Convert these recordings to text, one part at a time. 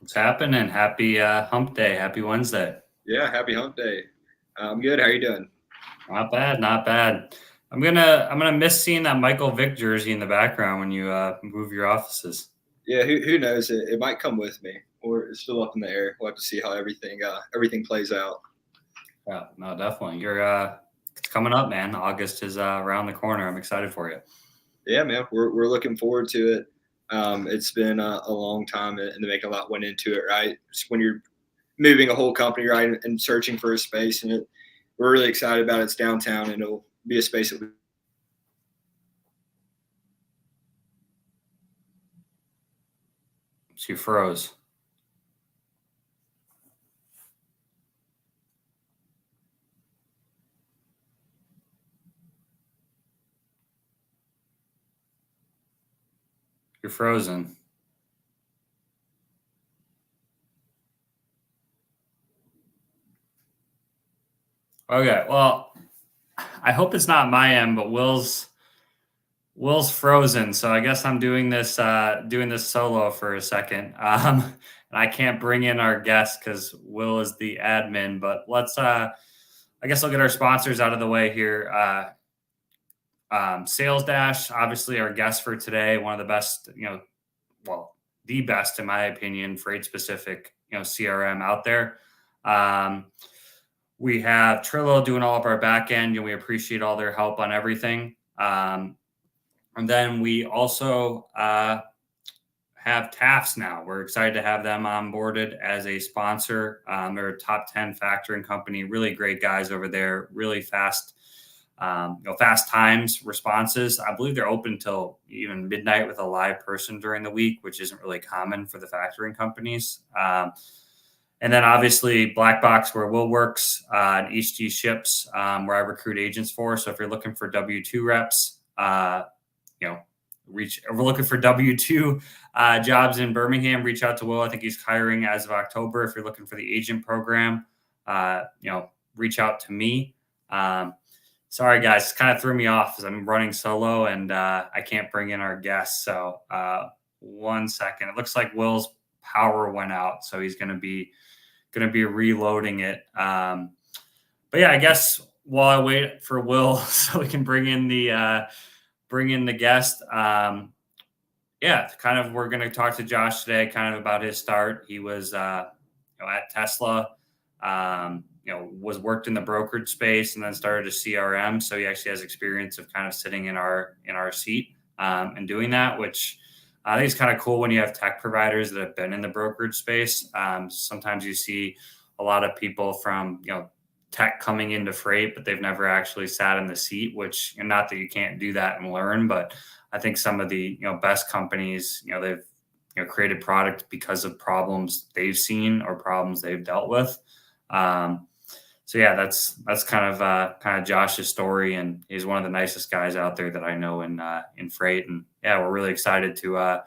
What's happening? Happy hump day. Happy Wednesday. Yeah, happy hump day. I'm good. How you doing? Not bad, not bad. I'm gonna miss seeing that Michael Vick jersey in the background when you move your offices. Yeah, who knows? It might come with me, or it's still up in the air. We'll have to see how everything plays out. Yeah, no, definitely. You're it's coming up, man. August is around the corner. I'm excited for you. Yeah, man, we're looking forward to it. It's been a long time, and the making a lot went into it, right? Just when you're moving a whole company, right, and searching for a space, and we're really excited about it. It's downtown, and it'll be a space that we So you froze. You're frozen. Okay, well, I hope it's not my end, but Will's frozen, so I guess I'm doing this solo for a second. And I can't bring in our guest because Will is the admin. But let's I guess I'll get our sponsors out of the way here. Salesdash, obviously our guest for today, one of the best, well, the best in my opinion, freight specific, CRM out there. Um, we have Trillo doing all of our back end, and we appreciate all their help on everything. And then we also have TAFs now. We're excited to have them onboarded as a sponsor. They're a top 10 factoring company, really great guys over there, really fast, fast times, responses. I believe they're open till even midnight with a live person during the week, which isn't really common for the factoring companies. And then obviously Black Box, where Will works, and HG Ships, where I recruit agents for. So if you're looking for W-2 reps, we're looking for W-2 jobs in Birmingham, reach out to Will. I think he's hiring as of October. If you're looking for the agent program, reach out to me. Sorry guys, kind of threw me off because I'm running solo and I can't bring in our guests. So 1 second. It looks like Will's power went out, so he's going to be reloading it. But yeah, I guess while I wait for Will so we can bring in the guest. We're going to talk to Josh today kind of about his start. He was at Tesla, was worked in the brokerage space and then started a CRM. So he actually has experience of kind of sitting in our seat and doing that, which I think is kind of cool when you have tech providers that have been in the brokerage space. Sometimes you see a lot of people from, tech coming into freight, but they've never actually sat in the seat, which, not that you can't do that and learn, but I think some of the, best companies, they've, created product because of problems they've seen or problems they've dealt with. So yeah, that's kind of Josh's story, and he's one of the nicest guys out there that I know in freight. And yeah, we're really excited to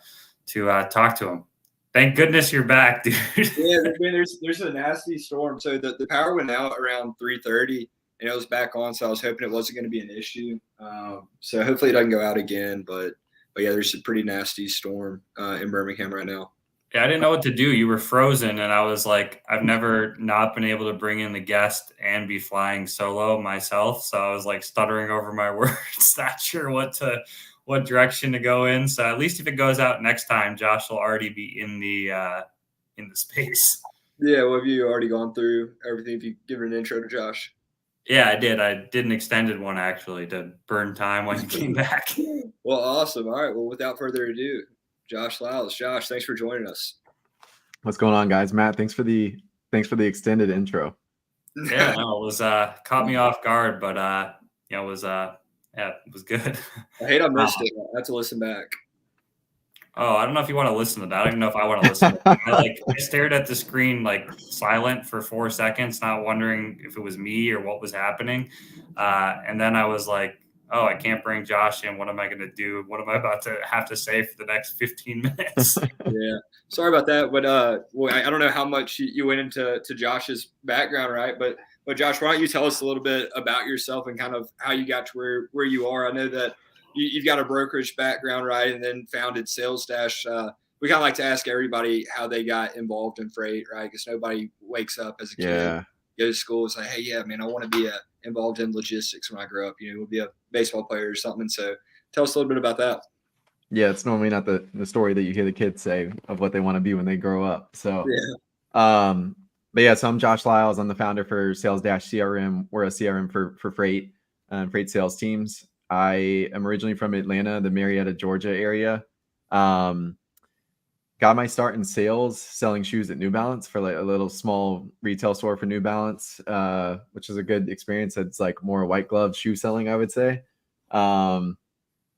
talk to him. Thank goodness you're back, dude. Yeah, there's a nasty storm. So the power went out around 3:30, and it was back on. So I was hoping it wasn't going to be an issue. So hopefully it doesn't go out again. But yeah, there's a pretty nasty storm in Birmingham right now. Yeah, I didn't know what to do. You were frozen, and I was like, I've never not been able to bring in the guest and be flying solo myself. So I was like stuttering over my words, not sure what direction to go in. So at least if it goes out next time, Josh will already be in the space. Yeah, well, have you already gone through everything? If you give an intro to Josh. Yeah, I did. I did an extended one actually to burn time when you came back. Well, awesome. All right. Well, without further ado, Josh Lyles. Josh, thanks for joining us. What's going on, guys? Matt, thanks for the extended intro. Yeah, no, it was caught me off guard, but it was good. I hate I missed it. I have to listen back. Oh, I don't know if you want to listen to that. I don't even know if I want to listen to that. I stared at the screen silent for 4 seconds, not wondering if it was me or what was happening. And then I was like, oh, I can't bring Josh in. What am I going to do? What am I about to have to say for the next 15 minutes? Yeah. Sorry about that. But I don't know how much you went into Josh's background, right? But Josh, why don't you tell us a little bit about yourself and kind of how you got to where you are? I know that you've got a brokerage background, right? And then founded Salesdash we kind of like to ask everybody how they got involved in freight, right? Because nobody wakes up as a kid, go to school and say, hey, yeah, man, I want to be involved in logistics when I grow up. We'll be a baseball player or something. So tell us a little bit about that. Yeah, it's normally not the story that you hear the kids say of what they want to be when they grow up. So, but yeah, so I'm Josh Lyles. I'm the founder for Salesdash CRM. We're a CRM for freight and freight sales teams. I am originally from Atlanta, the Marietta, Georgia area. Got my start in sales selling shoes at New Balance for like a little small retail store for New Balance, which is a good experience. It's like more white glove shoe selling, I would say. And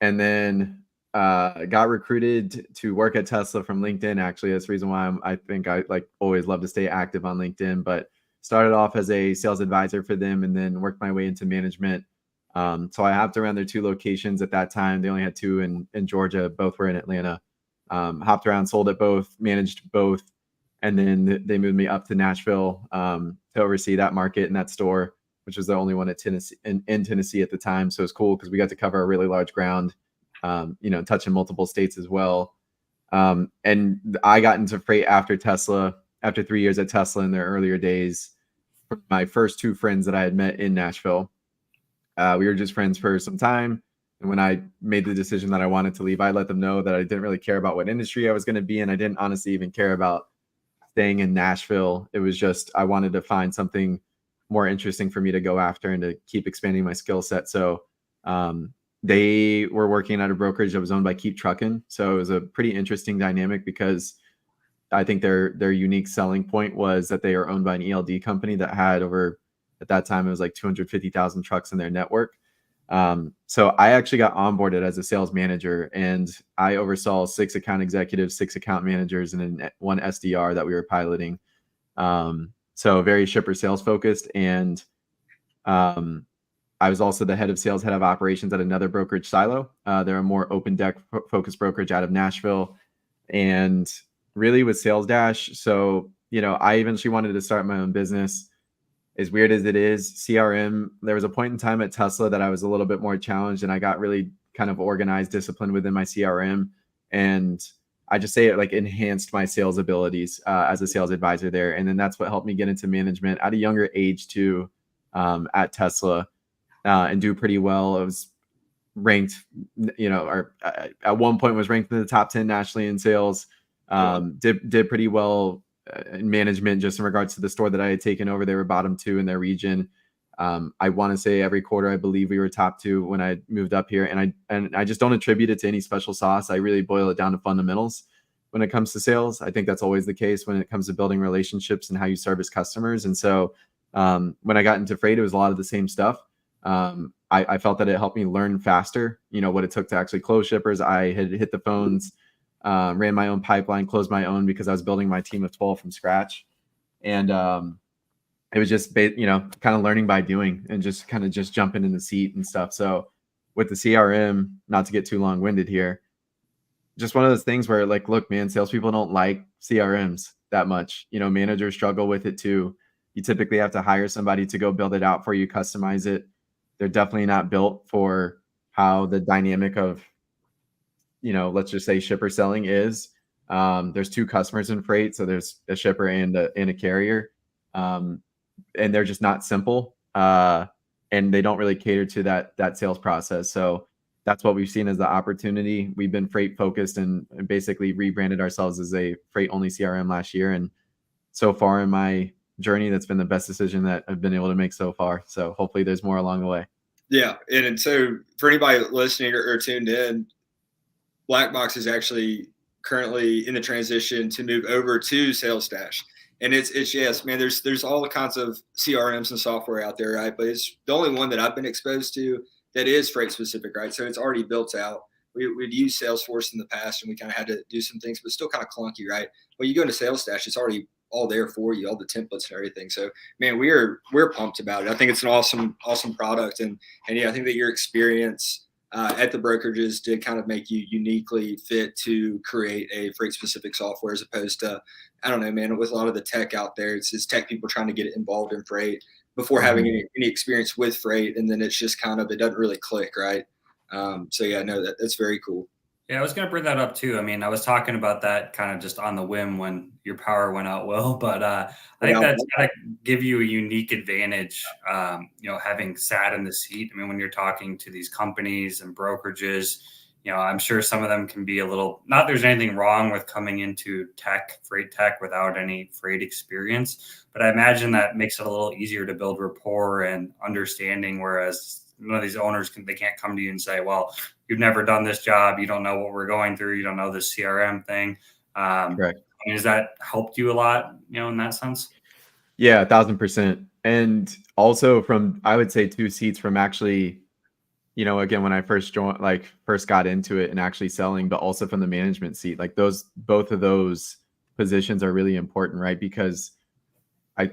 then got recruited to work at Tesla from LinkedIn. Actually, that's the reason why I think I like always love to stay active on LinkedIn, but started off as a sales advisor for them and then worked my way into management. So I hopped around their 2 locations at that time. They only had 2 in Georgia. Both were in Atlanta. Hopped around, sold at both, managed both. And then they moved me up to Nashville to oversee that market and that store, which was the only one at Tennessee in Tennessee at the time. So it's cool because we got to cover a really large ground, touching multiple states as well. And I got into freight after Tesla, after 3 years at Tesla in their earlier days. My first 2 friends that I had met in Nashville, we were just friends for some time. And when I made the decision that I wanted to leave, I let them know that I didn't really care about what industry I was going to be in. I didn't honestly even care about staying in Nashville. It was just I wanted to find something more interesting for me to go after and to keep expanding my skill set. So they were working at a brokerage that was owned by Keep Truckin'. So it was a pretty interesting dynamic because I think their unique selling point was that they are owned by an ELD company that had over, at that time, it was like 250,000 trucks in their network. So I actually got onboarded as a sales manager, and I oversaw 6 account executives, 6 account managers, and then 1 SDR that we were piloting. So very shipper sales focused. And I was also the head of sales, head of operations at another brokerage silo. They're a more open deck focused brokerage out of Nashville, and really with Salesdash. So, I eventually wanted to start my own business. As weird as it is, CRM, there was a point in time at Tesla that I was a little bit more challenged, and I got really kind of organized, disciplined within my CRM. And I just say it like enhanced my sales abilities as a sales advisor there. And then that's what helped me get into management at a younger age too, at Tesla, and do pretty well. I was ranked, or at one point was ranked in the top 10 nationally in sales. Did pretty well in management, just in regards to the store that I had taken over. They were bottom 2 in their region. I want to say every quarter, I believe we were top 2 when I moved up here. And I just don't attribute it to any special sauce. I really boil it down to fundamentals when it comes to sales. I think that's always the case when it comes to building relationships and how you service customers. And so when I got into freight, it was a lot of the same stuff. I felt that it helped me learn faster, what it took to actually close shippers. I had hit the phones, ran my own pipeline, closed my own because I was building my team of 12 from scratch. And it was just, kind of learning by doing and just kind of just jumping in the seat and stuff. So with the CRM, not to get too long winded here, just one of those things where like, look, man, salespeople don't like CRMs that much. Managers struggle with it too. You typically have to hire somebody to go build it out for you, customize it. They're definitely not built for how the dynamic of, let's just say shipper selling is. There's 2 customers in freight. So there's a shipper and a carrier. And they're just not simple. And they don't really cater to that sales process. So that's what we've seen as the opportunity. We've been freight focused and basically rebranded ourselves as a freight only CRM last year. And so far in my journey, that's been the best decision that I've been able to make so far. So hopefully there's more along the way. Yeah. And so for anybody listening or tuned in, Blackbox is actually currently in the transition to move over to Salesdash. And it's yes, man, there's all kinds of CRMs and software out there, right? But it's the only one that I've been exposed to that is freight specific, right? So it's already built out. We'd used Salesforce in the past and we kind of had to do some things, but still kind of clunky, right? But you go into Salesdash, it's already all there for you, all the templates and everything. So man, we're pumped about it. I think it's an awesome product. And yeah, I think that your experience at the brokerages did kind of make you uniquely fit to create a freight specific software as opposed to, I don't know, man, with a lot of the tech out there, it's tech people trying to get involved in freight before having any experience with freight. And then it's just kind of, it doesn't really click. Right. So yeah, no, that's very cool. Yeah, I was going to bring that up too. I mean, I was talking about that kind of just on the whim when your power went out, Will, but I think Without that's going to give you a unique advantage, having sat in the seat. I mean, when you're talking to these companies and brokerages, I'm sure some of them can be a little, not there's anything wrong with coming into freight tech without any freight experience, but I imagine that makes it a little easier to build rapport and understanding, whereas none of these owners they can't come to you and say, well, you've never done this job, you don't know what we're going through, you don't know this CRM thing. Correct. I mean, has that helped you a lot, in that sense? Yeah, 1000%. And also from, I would say, 2 seats from actually, again, when I first joined, like first got into it and actually selling, but also from the management seat, like both of those positions are really important, right? Because I,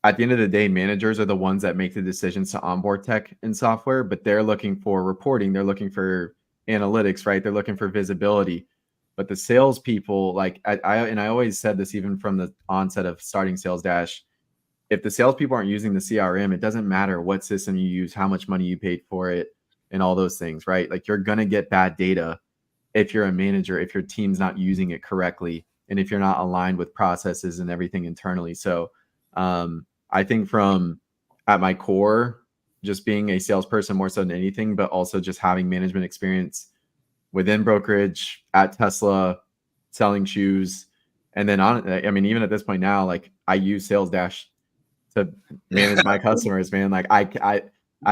at the end of the day, managers are the ones that make the decisions to onboard tech and software, but they're looking for reporting, they're looking for analytics, right? They're looking for visibility. But the salespeople, like I always said this even from the onset of starting Salesdash, if the salespeople aren't using the CRM, it doesn't matter what system you use, how much money you paid for it, and all those things, right? Like you're gonna get bad data if you're a manager, if your team's not using it correctly, and if you're not aligned with processes and everything internally. So I think from at my core, just being a salesperson more so than anything, but also just having management experience within brokerage at Tesla, selling shoes. And then I mean, even at this point now, like I use Salesdash to manage my customers, man. Like I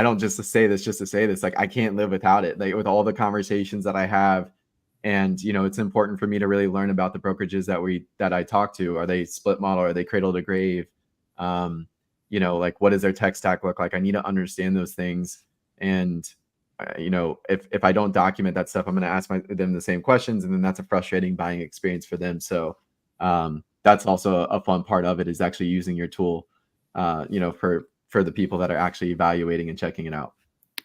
don't just to say this just to say this. Like I can't live without it. Like with all the conversations that I have, and it's important for me to really learn about the brokerages that I talk to. Are they split model? Are they cradle to grave? Like what does their tech stack look like? I need to understand those things. And if I don't document that stuff, I'm going to ask them the same questions, and then that's a frustrating buying experience for them. So that's also a fun part of it, is actually using your tool, for the people that are actually evaluating and checking it out.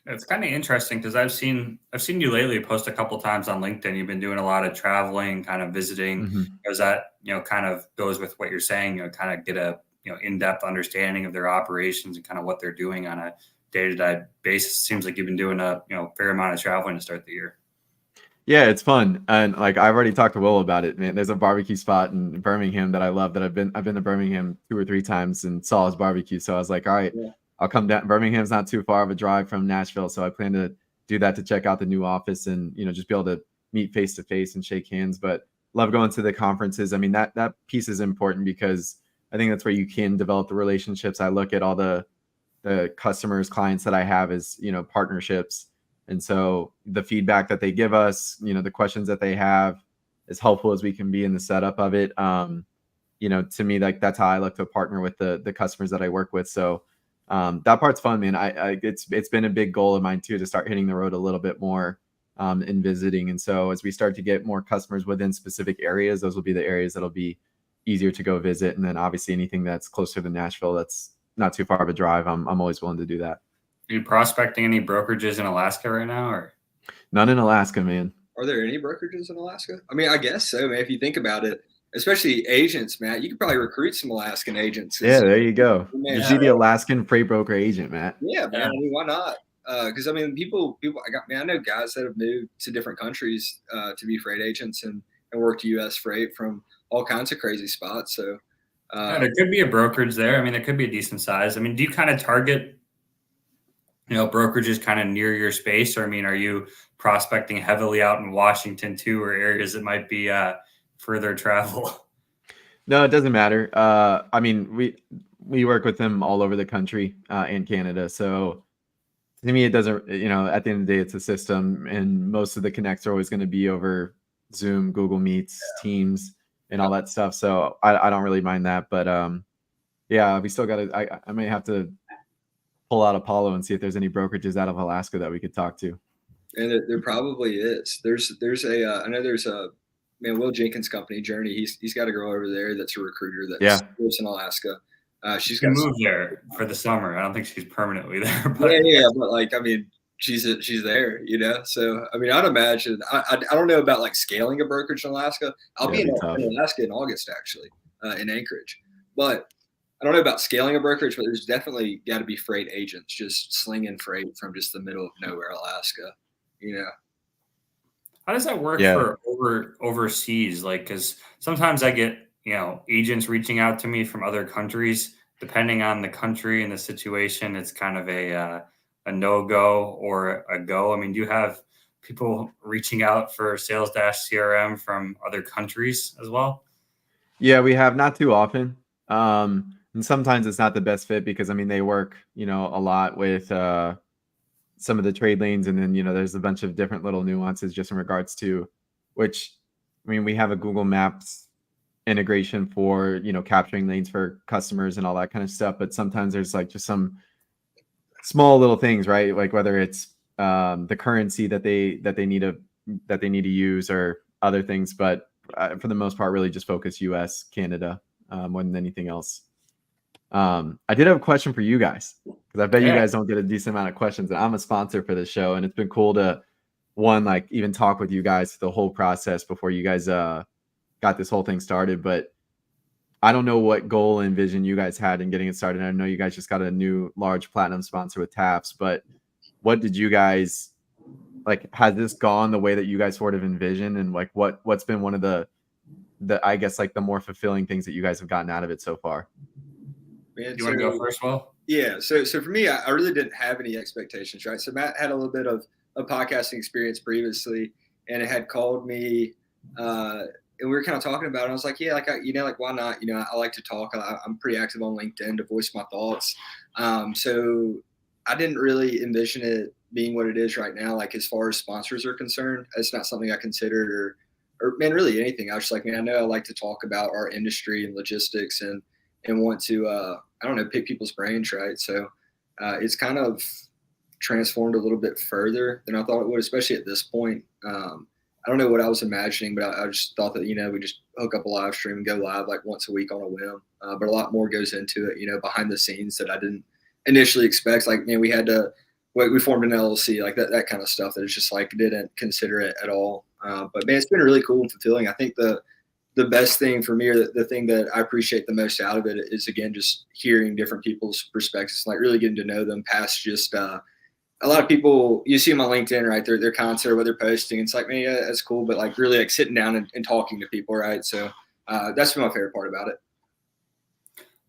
It's kind of interesting because I've seen you lately post a couple times on LinkedIn. You've been doing a lot of traveling, kind of visiting. Mm-hmm. Does that kind of goes with what you're saying? Kind of get a in-depth understanding of their operations and kind of what they're doing on a day-to-day basis. Seems like you've been doing a fair amount of traveling to start the year. Yeah, it's fun. And like I've already talked to Will about it, man. There's a barbecue spot in Birmingham that I love, that I've been to Birmingham 2 or 3 times and saw his barbecue. So I was like, all right, Yeah. I'll come down. Birmingham's not too far of a drive from Nashville. So I plan to do that, to check out the new office and, just be able to meet face to face and shake hands. But love going to the conferences. I mean, that piece is important because I think that's where you can develop the relationships. I look at all the customers, clients that I have as, partnerships. And so the feedback that they give us, the questions that they have, as helpful as we can be in the setup of it. To me, like that's how I look to partner with the customers that I work with. So that part's fun, man. It's been a big goal of mine too, to start hitting the road a little bit more in visiting. And so as we start to get more customers within specific areas, those will be the areas that'll be easier to go visit. And then obviously anything that's closer to Nashville, that's not too far of a drive, I'm always willing to do that. Are you prospecting any brokerages in Alaska right now, or none in Alaska, man? Are there any brokerages in Alaska? I mean, I guess so, man. If you think about it, especially agents, Matt, you could probably recruit some Alaskan agents. Yeah, there you go. Man, Just be the Alaskan freight broker agent, Matt. yeah, man. I mean, why not? Because I mean, people. I know guys that have moved to different countries to be freight agents and worked U.S. freight from all kinds of crazy spots. So there could be a brokerage there. I mean, there could be a decent size. I mean, do you kind of target brokerages kind of near your space, or I mean, are you prospecting heavily out in Washington too, or areas that might be further travel? No, it doesn't matter. I mean, we work with them all over the country and Canada. So to me, it doesn't, at the end of the day, it's a system, and most of the connects are always going to be over Zoom, Google Meets, Teams, and all that stuff. So I don't really mind that. But yeah, we still got to, I may have to pull out Apollo and see if there's any brokerages out of Alaska that we could talk to. And there probably is. There's I know there's a man, Will Jenkins' company, Journey. He's got a girl over there that's a recruiter that lives in Alaska. She's got moved there for the summer. I don't think she's permanently there. But yeah, but like I mean, she's there, So I mean, I'd imagine. I don't know about like scaling a brokerage in Alaska. I'll be in Alaska in August actually, in Anchorage, but I don't know about scaling a brokerage. But there's definitely got to be freight agents just slinging freight from just the middle of nowhere, Alaska. How does that work Yeah. for overseas? Like, because sometimes I get, agents reaching out to me from other countries. Depending on the country and the situation, it's kind of a no go or a go. I mean, do you have people reaching out for Salesdash CRM from other countries as well? Yeah, we have, not too often. And sometimes it's not the best fit because I mean they work, a lot with some of the trade lanes, and then there's a bunch of different little nuances just in regards to which, I mean, we have a Google Maps integration for capturing lanes for customers and all that kind of stuff, but sometimes there's like just some small little things, right? Like whether it's the currency that they need to use or other things, but for the most part, really just focus US, Canada, more than anything else. I did have a question for you guys because I bet you Yeah. guys don't get a decent amount of questions. And I'm a sponsor for this show, and it's been cool to like even talk with you guys the whole process before you guys got this whole thing started. But I don't know what goal and vision you guys had in getting it started. I know you guys just got a new large platinum sponsor with Taps, but what did you guys like? Has this gone the way that you guys sort of envisioned? And like what's been one of the I guess like the more fulfilling things that you guys have gotten out of it so far? Man, You want to go first, Will? Yeah. So for me, I really didn't have any expectations, right? So Matt had a little bit of a podcasting experience previously, and it had called me, and we were kind of talking about it. I was like, yeah, like, like, why not? I like to talk. I'm pretty active on LinkedIn to voice my thoughts. So I didn't really envision it being what it is right now. Like, as far as sponsors are concerned, it's not something I considered or man, really anything. I was just like, man, I know I like to talk about our industry and logistics and want to, I don't know, pick people's brains, right? So it's kind of transformed a little bit further than I thought it would, especially at this point. I don't know what I was imagining, but I just thought that, we just hook up a live stream and go live like once a week on a whim. But a lot more goes into it, behind the scenes that I didn't initially expect. Like, we had to, we formed an LLC, like that kind of stuff that is just like, didn't consider it at all. But man, it's been really cool and fulfilling. I think the best thing for me, or the thing that I appreciate the most out of it, is again just hearing different people's perspectives, like really getting to know them past just a lot of people you see them on LinkedIn, right? Their content or what they're posting. It's like, man, yeah, that's cool, but like really like sitting down and talking to people, right? So that's been my favorite part about it.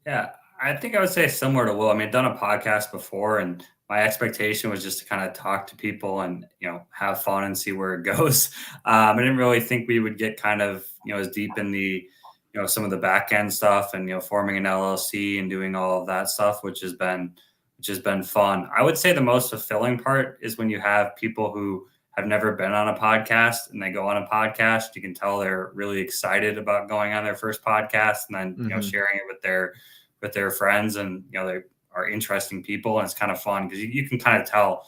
Yeah, I think I would say similar to Will. I mean, I've done a podcast before, and my expectation was just to kind of talk to people and have fun and see where it goes. I didn't really think we would get kind of as deep in the some of the back end stuff and forming an LLC and doing all of that stuff, which has been fun. I would say the most fulfilling part is when you have people who have never been on a podcast and they go on a podcast. You can tell they're really excited about going on their first podcast, and then sharing it with their friends, and they are interesting people, and it's kind of fun because you can kind of tell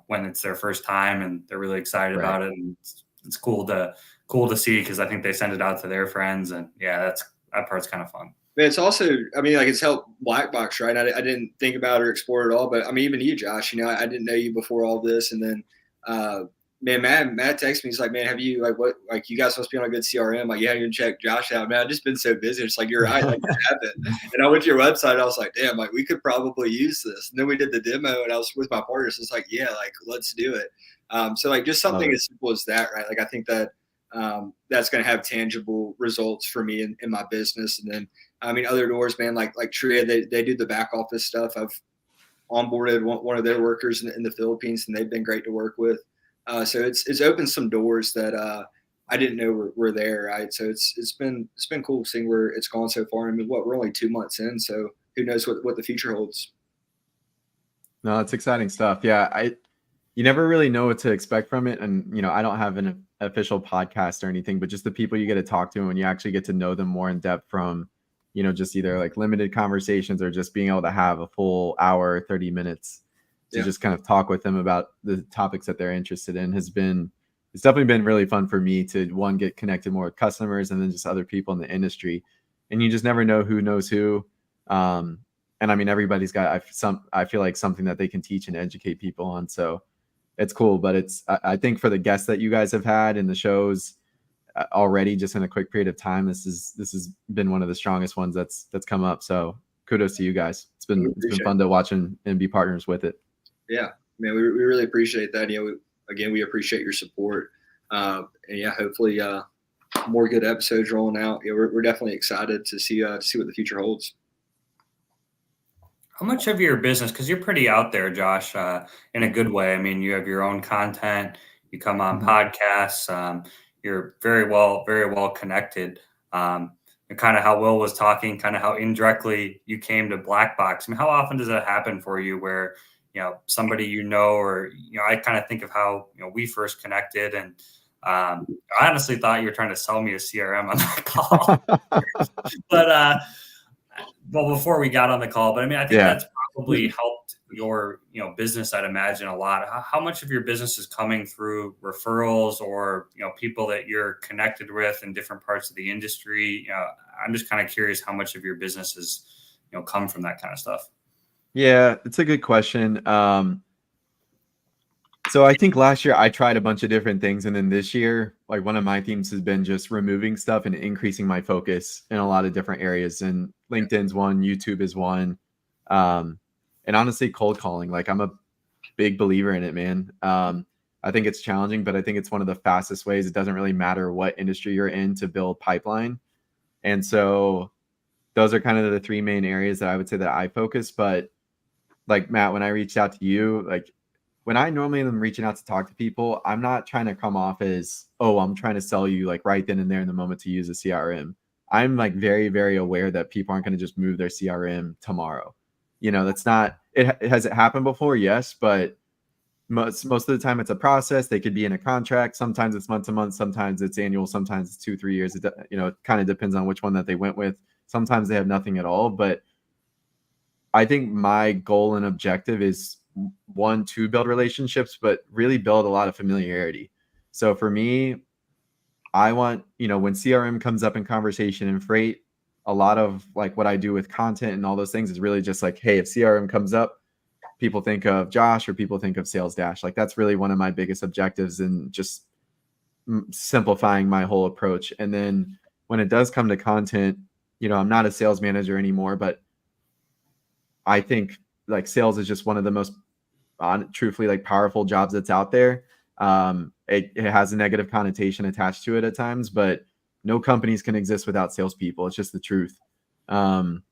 when it's their first time and they're really excited about it, and it's cool to see because I think they send it out to their friends, and yeah, that part's kind of fun. Man, it's also, I mean, like, it's helped Black Box, right? I didn't think about or explore it all, but I mean, even you, Josh, I didn't know you before all this. And then, man, Matt texted me. He's like, man, have you, like, what, like, you guys must be on a good CRM. Like, yeah, you can check Josh out. Man, I've just been so busy. It's like, you're right. Like, you haven't. And I went to your website. I was like, damn, like, we could probably use this. And then we did the demo, and I was with my partners. It's like, yeah, like, let's do it. So, like, just something as simple as that, right? Like, I think that that's going to have tangible results for me in my business. And then, I mean, other doors, man, like Tria, they do the back office stuff. I've onboarded one of their workers in the Philippines, and they've been great to work with. So it's opened some doors that I didn't know were there, right? So it's been cool seeing where it's gone so far. I mean, we're only 2 months in, so who knows what the future holds. No, it's exciting stuff. Yeah, you never really know what to expect from it, and I don't have an official podcast or anything, but just the people you get to talk to, and when you actually get to know them more in depth from just either like limited conversations or just being able to have a full hour, 30 minutes to just kind of talk with them about the topics that they're interested in it's definitely been really fun for me to get connected more with customers and then just other people in the industry. And you just never know who knows who. And I mean, everybody's got I feel like something that they can teach and educate people on. So it's cool, but I think for the guests that you guys have had in the shows already, just in a quick period of time, this has been one of the strongest ones that's come up. So kudos to you guys. It's been fun to watch and be partners with it. Yeah, man, we really appreciate that. again, we appreciate your support. And yeah, hopefully more good episodes rolling out. Yeah, we're definitely excited to see what the future holds. How much of your business, because you're pretty out there, Josh, in a good way. I mean, you have your own content, you come on podcasts, you're very well connected. And kind of how Will was talking, kind of how indirectly you came to Black Box. I mean, how often does that happen for you where, somebody, or, I kind of think of how, we first connected, and I honestly thought you were trying to sell me a CRM on that call. But well, before we got on the call, but I mean, I think that's probably helped your, business, I'd imagine, a lot. How much of your business is coming through referrals or, people that you're connected with in different parts of the industry? I'm just kind of curious how much of your business is, come from that kind of stuff. Yeah, it's a good question. So I think last year I tried a bunch of different things, and then this year, like, one of my themes has been just removing stuff and increasing my focus in a lot of different areas. And LinkedIn's one, YouTube is one, and honestly, cold calling. Like, I'm a big believer in it, man. I think it's challenging, but I think it's one of the fastest ways. It doesn't really matter what industry you're in to build pipeline. And so those are kind of the three main areas that I would say that I focus. But like, Matt, when I reached out to you, like, when I normally am reaching out to talk to people, I'm not trying to come off as, oh, I'm trying to sell you like right then and there in the moment to use a CRM. I'm like very, very aware that people aren't going to just move their CRM tomorrow. That's not it. Has it happened before? Yes. But most of the time it's a process. They could be in a contract. Sometimes it's month to month. Sometimes it's annual. Sometimes it's 2-3 years. It kind of depends on which one that they went with. Sometimes they have nothing at all. But I think my goal and objective is, one, to build relationships, but really build a lot of familiarity. So for me, I want, when CRM comes up in conversation and freight, a lot of like what I do with content and all those things is really just like, hey, if CRM comes up, people think of Josh or people think of Salesdash. Like, that's really one of my biggest objectives, and just simplifying my whole approach. And then when it does come to content, I'm not a sales manager anymore, but I think like sales is just one of the most truthfully like powerful jobs that's out there. It has a negative connotation attached to it at times, but no companies can exist without salespeople. It's just the truth. And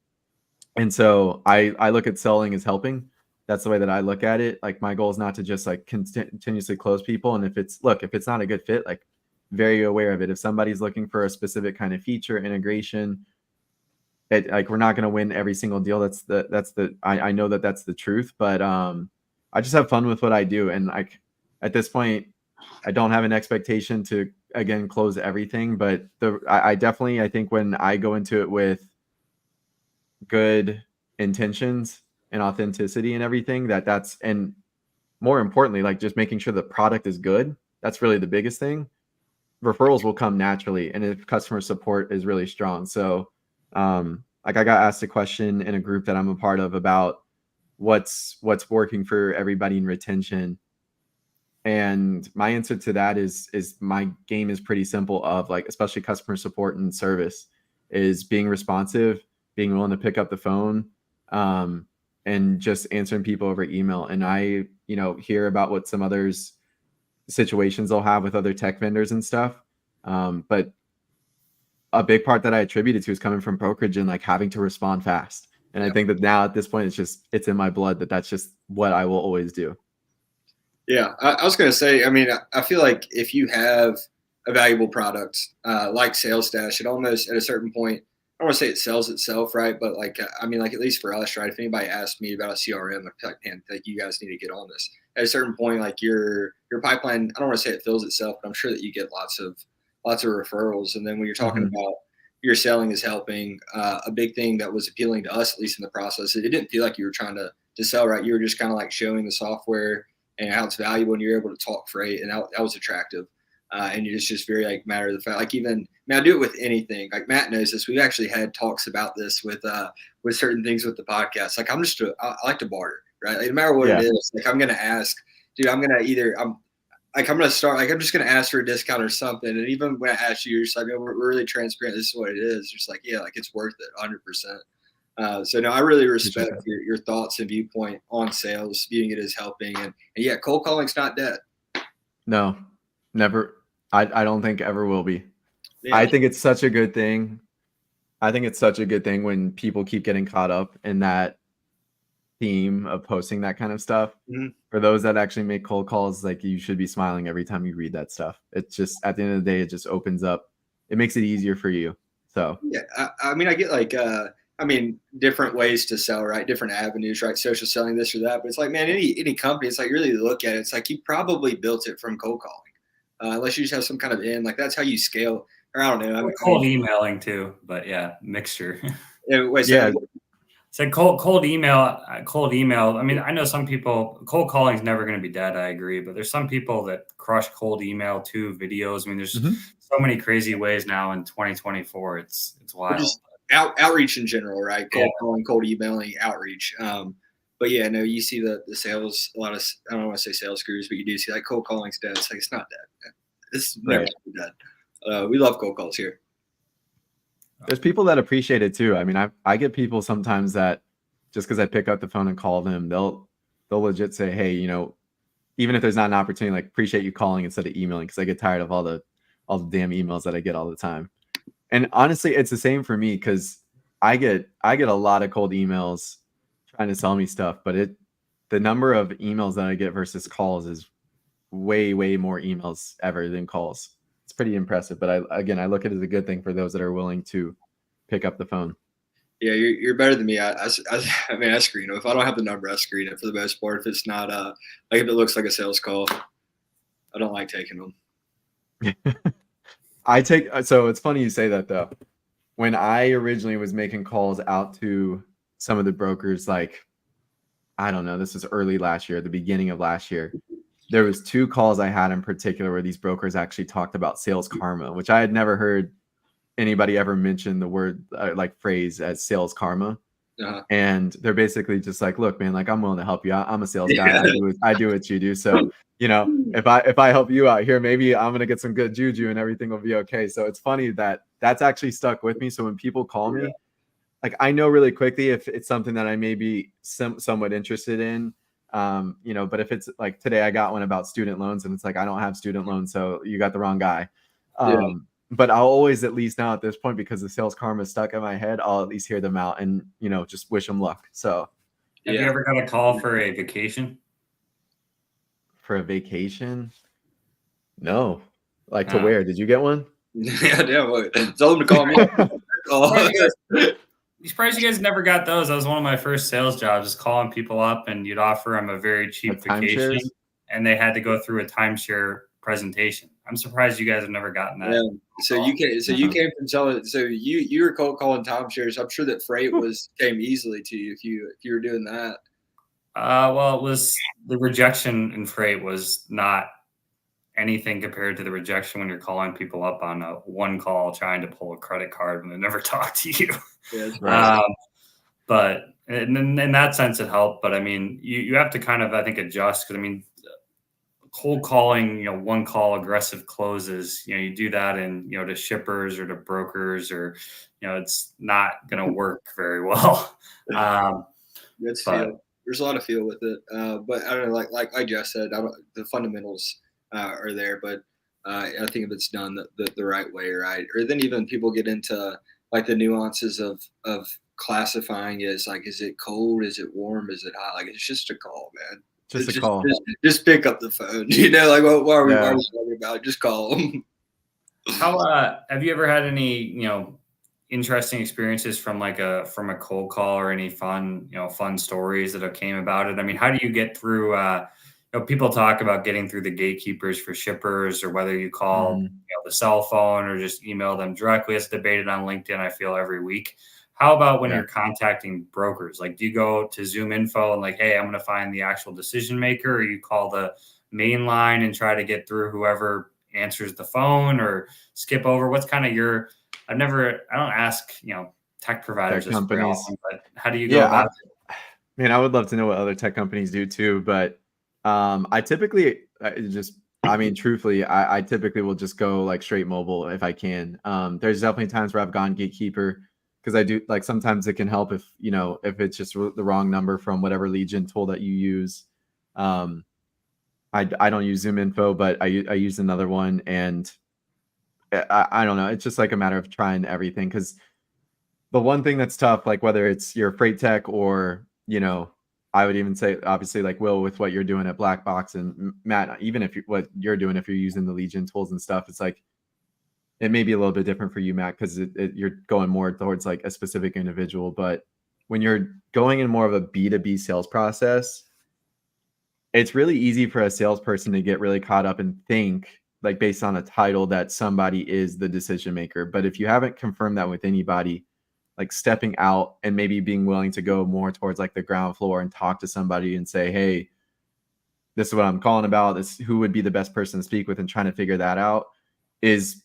so I look at selling as helping. That's the way that I look at it. Like, my goal is not to just like continuously close people. And if it's not a good fit, like, very aware of it. If somebody's looking for a specific kind of feature integration, like, we're not going to win every single deal. I know that that's the truth, but I just have fun with what I do. And like, at this point, I don't have an expectation to, again, close everything, but I definitely, I think when I go into it with good intentions and authenticity and everything, and more importantly, like, just making sure the product is good. That's really the biggest thing. Referrals will come naturally. And if customer support is really strong. So, like, I got asked a question in a group that I'm a part of about what's working for everybody in retention. And my answer to that is my game is pretty simple, of like, especially customer support and service, is being responsive, being willing to pick up the phone, and just answering people over email. And I, hear about what some others situations they'll have with other tech vendors and stuff. But a big part that I attributed to is coming from brokerage and like having to respond fast. And I think that now at this point, it's in my blood that's just what I will always do. Yeah, I was going to say, I mean, I feel like if you have a valuable product like Salesdash, it almost at a certain point, I don't want to say it sells itself, right? But like, I mean, like, at least for us, right? If anybody asked me about a CRM, I'd be like, man, like, you guys need to get on this. At a certain point, like, your pipeline, I don't want to say it fills itself, but I'm sure that you get lots of referrals. And then when you're talking about your selling is helping, a big thing that was appealing to us, at least in the process, it didn't feel like you were trying to sell, right? You were just kind of like showing the software and how it's valuable, and you're able to talk freight, and that was attractive. And it's just very like matter of the fact. Like, even, I mean, I do it with anything. Like, Matt knows this. We've actually had talks about this with certain things with the podcast. Like, I like to barter, right? Like, no matter what it is. Like, I'm gonna ask, dude. I'm gonna start. Like, I'm just gonna ask for a discount or something. And even when I ask you, you're just like, we're really transparent. This is what it is. Just like, yeah, like, it's worth it, 100%. So no, I really respect your thoughts and viewpoint on sales, viewing it as helping, and yeah, cold calling's not dead. No, never. I don't think ever will be. Yeah. I think it's such a good thing. I think it's such a good thing when people keep getting caught up in that theme of posting that kind of stuff. Mhm. For those that actually make cold calls, like you should be smiling every time you read that stuff. It's just at the end of the day, it just opens up. It makes it easier for you. So Yeah, I mean, I get like, I mean, different ways to sell, right? Different avenues, right? Social selling, this or that. But it's like, man, any company, it's like really look at it. It's like you probably built it from cold calling, unless you just have some kind of like that's how you scale. Or I don't know. I Cold mean, emailing too, but yeah, mixture. wait, yeah, Said cold email, cold email. I mean, I know some people, cold calling is never going to be dead. I agree, but there's some people that crush cold email too. Videos. I mean, there's mhm. so many crazy ways now in 2024. It's or wild. just outreach in general, right? Cold calling, cold emailing, outreach. But yeah, no, you see the sales, a lot of, I don't want to say sales screws, but you do see like cold calling's dead. It's like, it's not dead. It's never Right. dead. We love cold calls here. There's people that appreciate it too. I mean, I get people sometimes that just because I pick up the phone and call them, they'll legit say, hey, even if there's not an opportunity, like appreciate you calling instead of emailing, because I get tired of all the damn emails that I get all the time. And honestly, it's the same for me because I get a lot of cold emails trying to sell me stuff, but the number of emails that I get versus calls is way more emails ever than calls. It's pretty impressive, but I look at it as a good thing for those that are willing to pick up the phone. Yeah, you're better than me. I mean, I screen them. If I don't have the number, I screen it for the most part. If it's not, like if it looks like a sales call, I don't like taking them. So it's funny you say that though. When I originally was making calls out to some of the brokers, like, I don't know, this was early last year, the beginning of last year. There was 2 calls I had in particular where these brokers actually talked about sales karma, which I had never heard anybody ever mention the word like phrase as sales karma. Uh-huh. And they're basically just like, look, man, like I'm willing to help you out. I'm a sales guy. I do what you do. So, if I help you out here, maybe I'm gonna get some good juju and everything will be okay. So it's funny that that's actually stuck with me. So when people call me, like I know really quickly if it's something that I may be somewhat interested in. But if it's like today I got one about student loans and it's like I don't have student loans, so you got the wrong guy. Yeah. But I'll always, at least now at this point, because the sales karma is stuck in my head, I'll at least hear them out and just wish them luck. So Have you ever got a call for a vacation? for a vacation? No. Like to where? Did you get one? Yeah, damn. Tell them to call me. I'm surprised you guys never got those. That was one of my first sales jobs, just calling people up and you'd offer them a very cheap vacation and they had to go through a timeshare presentation. I'm surprised you guys have never gotten that. Yeah. So you came from selling. So you were cold calling timeshares. I'm sure that freight came easily to you if you were doing that. Well, it was the rejection in freight was not anything compared to the rejection when you're calling people up on a one call trying to pull a credit card when they never talk to you. Yeah, right. But in that sense, it helped. But I mean, you have to kind of, I think, adjust because I mean, cold calling, one call aggressive closes, you do that in, to shippers or to brokers or, it's not going to work very well. There's a lot of feel with it. But I don't know, like Jeff said, the fundamentals are there, but I think if it's done the right way, right? Or then even people get into like the nuances of classifying it as like, is it cold? Is it warm? Is it hot? Like, it's just a call, man. Just a call. Just pick up the phone. Like, what are we talking about? Just call them. How have you ever had any, interesting experiences from a cold call or any fun stories that have came about it? I mean, how do you get through, people talk about getting through the gatekeepers for shippers or whether you call, the cell phone or just email them directly. It's debated on LinkedIn, I feel, every week. How about when you're contacting brokers? Like, do you go to Zoom Info and like, hey, I'm going to find the actual decision maker, or you call the main line and try to get through whoever answers the phone or skip over? What's kind of I don't ask, tech providers, tech companies, often, but how do you go about it? Man, I would love to know what other tech companies do too, but I typically truthfully, I typically will just go like straight mobile if I can. There's definitely times where I've gone gatekeeper because I do like sometimes it can help if if it's just the wrong number from whatever lead gen tool that you use. I don't use Zoom Info, but I use another one, and I don't know. It's just like a matter of trying everything, because the one thing that's tough, like whether it's your freight tech or, I would even say obviously like Will with what you're doing at Black Box, and Matt, even if what you're doing, if you're using the Legion tools and stuff, it's like it may be a little bit different for you, Matt, because you're going more towards like a specific individual. But when you're going in more of a B2B sales process, it's really easy for a salesperson to get really caught up and think, like based on a title, that somebody is the decision maker. But if you haven't confirmed that with anybody, like stepping out and maybe being willing to go more towards like the ground floor and talk to somebody and say, hey, this is what I'm calling about, this who would be the best person to speak with, and trying to figure that out is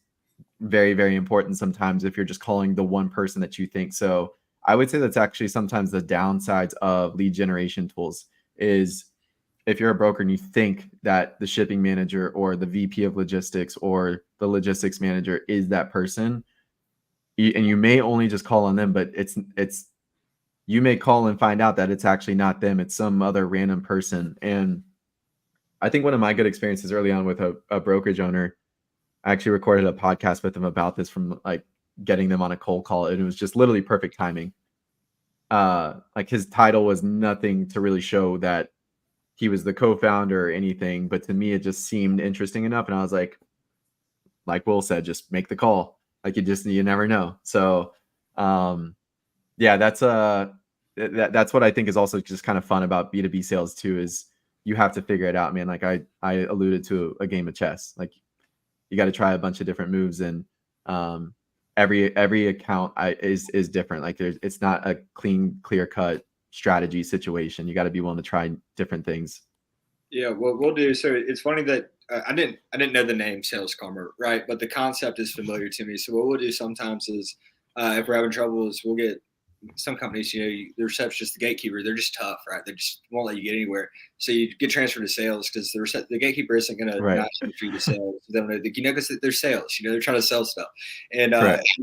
very, very important sometimes if you're just calling the one person that you think. So I would say that's actually sometimes the downsides of lead generation tools is, if you're a broker and you think that the shipping manager or the VP of logistics or the logistics manager is that person, and you may only just call on them, but it's you may call and find out that it's actually not them, it's some other random person. And I think one of my good experiences early on with a brokerage owner, I actually recorded a podcast with them about this, from like getting them on a cold call, and it was just literally perfect timing. Like his title was nothing to really show that he was the co-founder or anything, but to me it just seemed interesting enough, and I was like Will said, just make the call. Like you never know. So yeah, that's what I think is also just kind of fun about B2B sales too, is you have to figure it out, man. Like I alluded to a game of chess. Like you got to try a bunch of different moves, and every account is different. Like it's not a clear cut strategy situation. You got to be willing to try different things. Yeah, what we'll do. So it's funny that I didn't know the name Sales Karma, right? But the concept is familiar to me. So what we'll do sometimes is, if we're having trouble, is we'll get some companies, the receptionist, the gatekeeper, they're just tough, right? They just won't let you get anywhere. So you get transferred to sales because the gatekeeper isn't going to Right. not transfer you to sales. They don't know, because they're sales. They're trying to sell stuff, and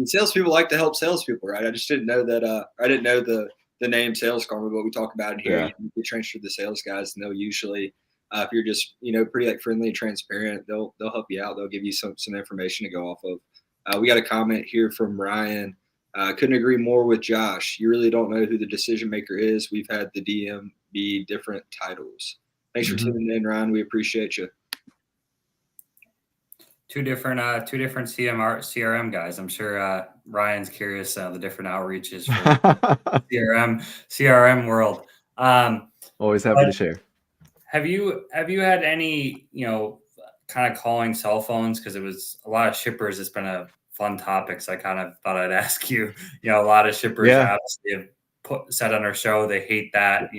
salespeople like to help salespeople, right? I just didn't know that. I didn't know the name Sales Karma, but we talk about it here. Yeah. You get transferred to the sales guys, and they'll usually, if you're just pretty like friendly and transparent, they'll help you out. They'll give you some information to go off of. We got a comment here from Ryan. Couldn't agree more with Josh. You really don't know who the decision maker is. We've had the DM be different titles. Thanks for tuning in, Ryan. We appreciate you. Two different CRM guys. I'm sure Ryan's curious the different outreaches for CRM world. Always happy to share. Have you had any kind of calling cell phones? Because it was a lot of shippers. It's been a fun topic, so I kind of thought I'd ask you. A lot of shippers obviously have said on our show they hate that.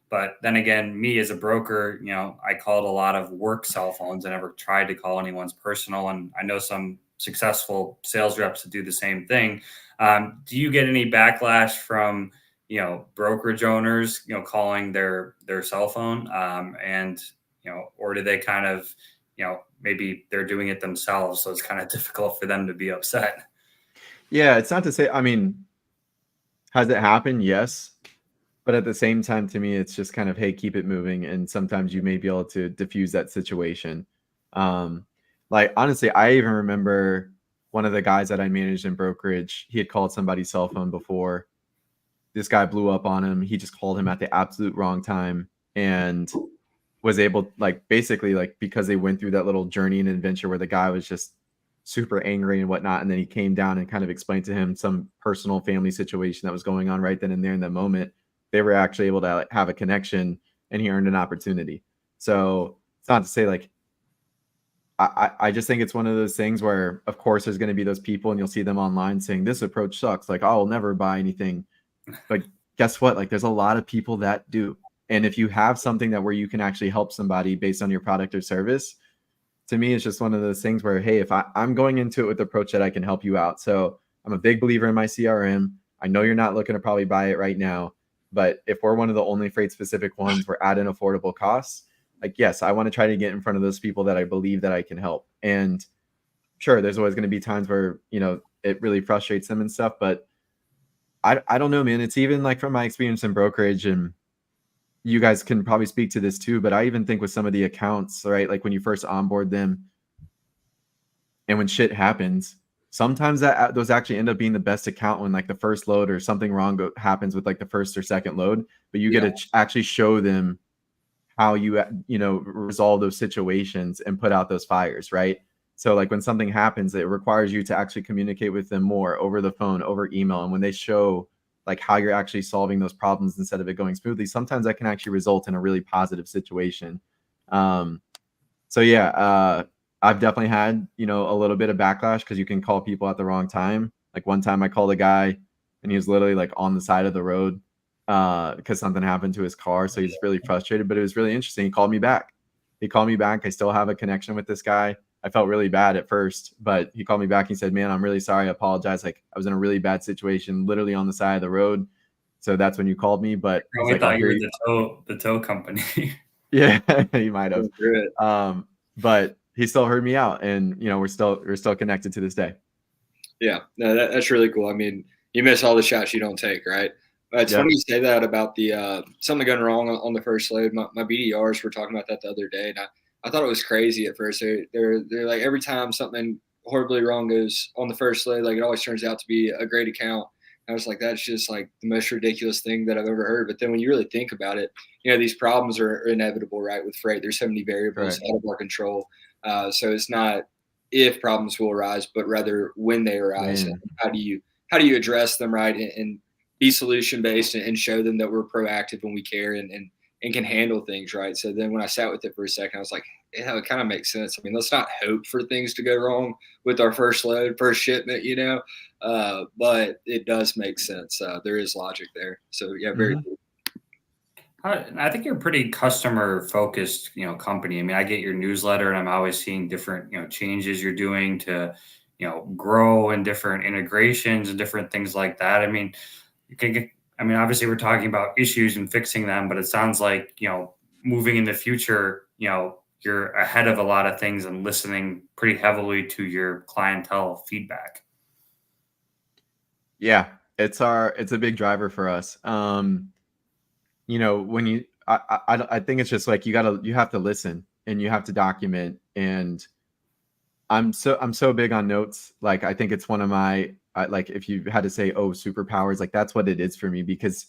But then again, me as a broker, I called a lot of work cell phones. I never tried to call anyone's personal, and I know some successful sales reps that do the same thing. Do you get any backlash from brokerage owners, calling their cell phone, and or do they kind of, maybe they're doing it themselves, so it's kind of difficult for them to be upset? Yeah, it's not to say, I mean, has it happened? Yes. But at the same time, to me, it's just kind of, hey, keep it moving. And sometimes you may be able to diffuse that situation. Like, honestly, I even remember one of the guys that I managed in brokerage, he had called somebody's cell phone before. This guy blew up on him. He just called him at the absolute wrong time and was able, like, basically, like, because they went through that little journey and adventure where the guy was just super angry and whatnot. And then he came down and kind of explained to him some personal family situation that was going on right then and there in that moment. They were actually able to have a connection, and he earned an opportunity. So it's not to say, like, I just think it's one of those things where, of course, there's going to be those people, and you'll see them online saying this approach sucks. Like, I'll never buy anything. But guess what? Like, there's a lot of people that do. And if you have something that where you can actually help somebody based on your product or service, to me, it's just one of those things where, hey, if I'm going into it with the approach that I can help you out. So I'm a big believer in my CRM. I know you're not looking to probably buy it right now, but if we're one of the only freight specific ones, we're at an affordable cost. Like, yes, I want to try to get in front of those people that I believe that I can help. And sure, there's always going to be times where, it really frustrates them and stuff, but I don't know, man. It's even like from my experience in brokerage, and you guys can probably speak to this too, but I even think with some of the accounts, right? Like when you first onboard them and when shit happens, sometimes those actually end up being the best account when like the first load or something wrong happens with like the first or second load, but you get to actually show them how you resolve those situations and put out those fires, right? So like when something happens, it requires you to actually communicate with them more over the phone, over email. And when they show like how you're actually solving those problems instead of it going smoothly, sometimes that can actually result in a really positive situation. So yeah, I've definitely had, a little bit of backlash because you can call people at the wrong time. Like one time I called a guy and he was literally like on the side of the road because something happened to his car. So he's really frustrated, but it was really interesting. He called me back. I still have a connection with this guy. I felt really bad at first, but he called me back. He said, "Man, I'm really sorry. I apologize. Like I was in a really bad situation, literally on the side of the road. So that's when you called me." But Oh, he's I like, "I thought you hear were you." the tow company. Yeah, he might have. Good. But he still heard me out, and we're still connected to this day. Yeah, no, that's really cool. I mean, you miss all the shots you don't take, right? It's funny you say that about the something going wrong on the first load. My BDRs were talking about that the other day, and I thought it was crazy at first. They're like every time something horribly wrong goes on the first load, like it always turns out to be a great account. I was like, that's just like the most ridiculous thing that I've ever heard. But then when you really think about it, these problems are inevitable, right? With freight, there's so many variables out of our control. So it's not if problems will arise, but rather when they arise. And how do you address them, right? And be solution based and show them that we're proactive when we care and can handle things, right? So then when I sat with it for a second, I was like, yeah, it kind of makes sense. I mean, let's not hope for things to go wrong with our first load, first shipment, but it does make sense. There is logic there. So yeah, very cool. I think you're a pretty customer focused, company. I mean, I get your newsletter and I'm always seeing different, changes you're doing to, grow and different integrations and different things like that. I mean, obviously we're talking about issues and fixing them, but it sounds like, moving in the future, you're ahead of a lot of things and listening pretty heavily to your clientele feedback. Yeah, it's a big driver for us. When I think it's just like you have to listen and you have to document. And I'm so big on notes. Like I think it's one of my like if you had to say superpowers, like that's what it is for me, because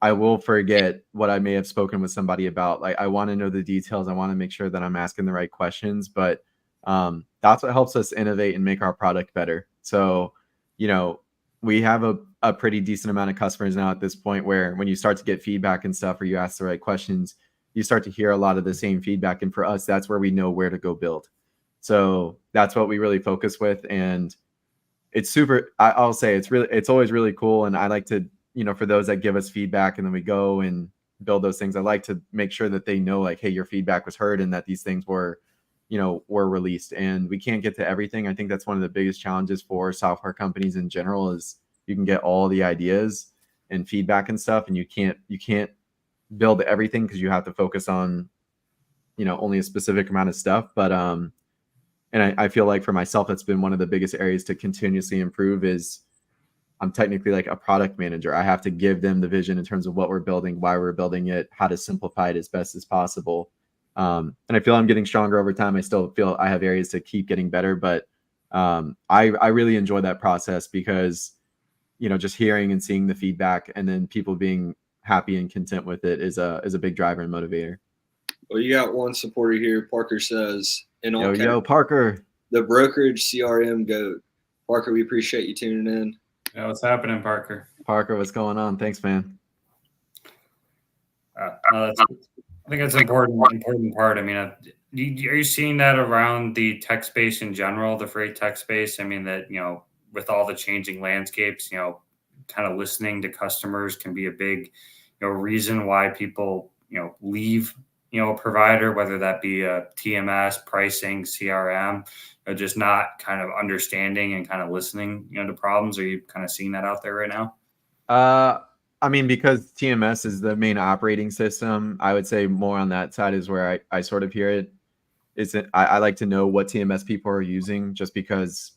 I will forget what I may have spoken with somebody about. Like I want to know the details. I want to make sure that I'm asking the right questions. But that's what helps us innovate and make our product better. So we have a pretty decent amount of customers now at this point where when you start to get feedback and stuff, or you ask the right questions, you start to hear a lot of the same feedback. And for us, that's where we know where to go build. So that's what we really focus with. And it's super, I'll say it's always really cool. And I like to, for those that give us feedback and then we go and build those things, I like to make sure that they know like, hey, your feedback was heard and that these things were released. And we can't get to everything. I think that's one of the biggest challenges for software companies in general is you can get all the ideas and feedback and stuff, and you can't build everything because you have to focus on, only a specific amount of stuff. But and I feel like for myself, that's been one of the biggest areas to continuously improve is I'm technically like a product manager. I have to give them the vision in terms of what we're building, why we're building it, how to simplify it as best as possible. And I feel I'm getting stronger over time. I still feel I have areas to keep getting better, but I really enjoy that process because, just hearing and seeing the feedback and then people being happy and content with it is a big driver and motivator. Well, you got one supporter here. Parker says, yo, Parker, the brokerage CRM GOAT. Parker, we appreciate you tuning in. Yeah, what's happening, Parker? Parker, what's going on? Thanks, man. I think that's an important part. I mean, are you seeing that around the tech space in general, the freight tech space? I mean, that, with all the changing landscapes, kind of listening to customers can be a big, reason why people, leave, a provider, whether that be a TMS, pricing, CRM, just not kind of understanding and kind of listening, to problems. Are you kind of seeing that out there right now? I mean, because TMS is the main operating system, I would say more on that side is where I sort of hear it. I like to know what TMS people are using, just because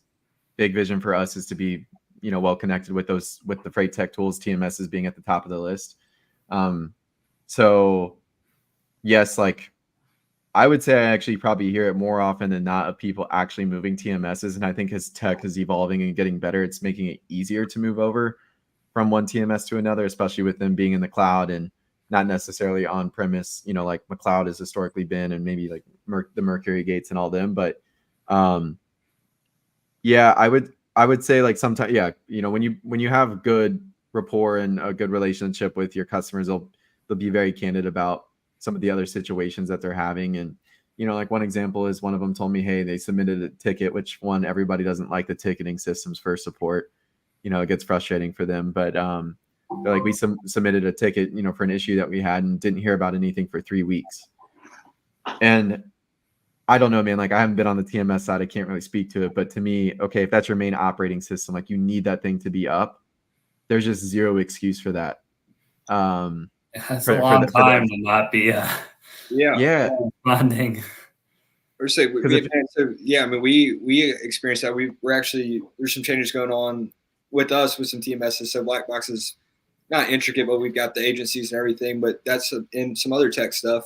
big vision for us is to be, well connected with the freight tech tools, TMS is being at the top of the list. So yes, like I would say I actually probably hear it more often than not of people actually moving TMSs. And I think as tech is evolving and getting better, it's making it easier to move over from one TMS to another, especially with them being in the cloud and not necessarily on premise, like McLeod has historically been, and maybe like the Mercury Gates and all them. But yeah, I would say like sometimes, yeah, when you have good rapport and a good relationship with your customers, they'll be very candid about some of the other situations that they're having. And like one example is one of them told me, hey, they submitted a ticket, which everybody doesn't like the ticketing systems for support. It gets frustrating for them, but they're like, we submitted a ticket, for an issue that we had and didn't hear about anything for 3 weeks. And I don't know, man. Like I haven't been on the TMS side. I can't really speak to it. But to me, okay, if that's your main operating system, like you need that thing to be up. There's just zero excuse for that. That's a long time to not be yeah responding. Or say I mean we experienced that. We're actually there's some changes going on with us with some TMSs. So Black Box is not intricate, but we've got the agencies and everything. But that's in some other tech stuff.